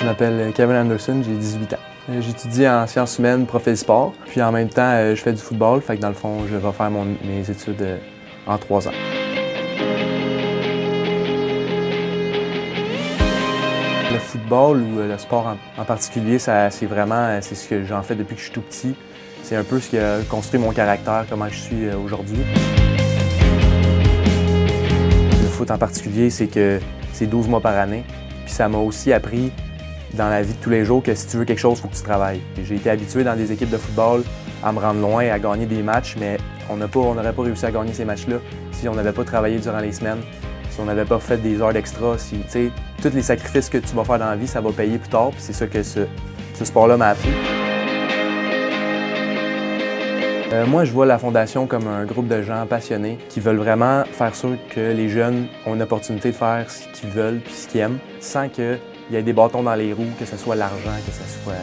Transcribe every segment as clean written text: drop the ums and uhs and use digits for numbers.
Je m'appelle Kevin Anderson, j'ai 18 ans. J'étudie en sciences humaines, profil sport, puis en même temps, je fais du football, fait que dans le fond, je vais faire mes études en 3 ans. Le football ou le sport en particulier, c'est ce que j'en fais depuis que je suis tout petit. C'est un peu ce qui a construit mon caractère, comment je suis aujourd'hui. Le foot en particulier, c'est que c'est 12 mois par année. Puis ça m'a aussi appris dans la vie de tous les jours que si tu veux quelque chose, il faut que tu travailles. J'ai été habitué dans des équipes de football à me rendre loin, à gagner des matchs, mais on n'aurait pas réussi à gagner ces matchs-là si on n'avait pas travaillé durant les semaines, si on n'avait pas fait des heures d'extra, si, tu sais, tous les sacrifices que tu vas faire dans la vie, ça va payer plus tard, puis c'est ça que ce sport-là m'a appris. Moi, je vois la Fondation comme un groupe de gens passionnés qui veulent vraiment faire sûr que les jeunes ont une opportunité de faire ce qu'ils veulent puis ce qu'ils aiment, sans qu'il y ait des bâtons dans les roues, que ce soit l'argent, que ce soit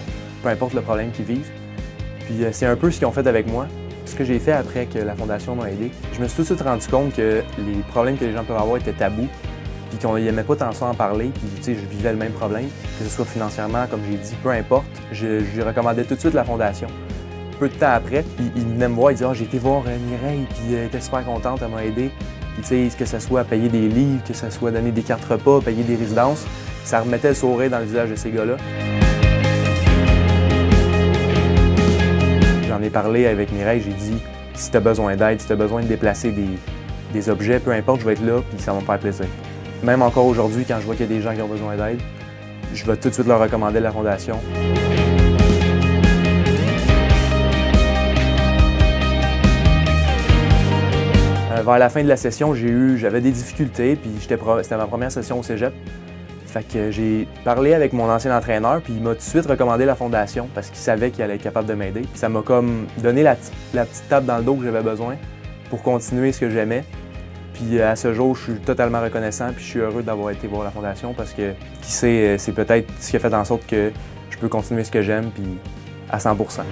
peu importe le problème qu'ils vivent. Puis c'est un peu ce qu'ils ont fait avec moi. Ce que j'ai fait après que la Fondation m'a aidé, je me suis tout de suite rendu compte que les problèmes que les gens peuvent avoir étaient tabous, puis qu'on n'aimait pas tant ça en parler, puis tu sais, je vivais le même problème, que ce soit financièrement, comme j'ai dit, peu importe. Je recommandais tout de suite la Fondation. Peu de temps après, il venait me voir, il disait « Ah, j'ai été voir Mireille, puis elle était super contente, elle m'a aidé. » Puis tu sais, que ce soit payer des livres, que ce soit donner des cartes repas, payer des résidences, ça remettait le sourire dans le visage de ces gars-là. J'en ai parlé avec Mireille, j'ai dit « Si tu as besoin d'aide, si tu as besoin de déplacer des objets, peu importe, je vais être là, puis ça va me faire plaisir. » Même encore aujourd'hui, quand je vois qu'il y a des gens qui ont besoin d'aide, je vais tout de suite leur recommander la Fondation. Vers la fin de la session, j'avais des difficultés, puis c'était ma première session au cégep. Fait que j'ai parlé avec mon ancien entraîneur, puis il m'a tout de suite recommandé la Fondation parce qu'il savait qu'il allait être capable de m'aider. Ça m'a comme donné la petite tape dans le dos que j'avais besoin pour continuer ce que j'aimais. Puis à ce jour, je suis totalement reconnaissant, puis je suis heureux d'avoir été voir la Fondation parce que, qui sait, c'est peut-être ce qui a fait en sorte que je peux continuer ce que j'aime, puis à 100%.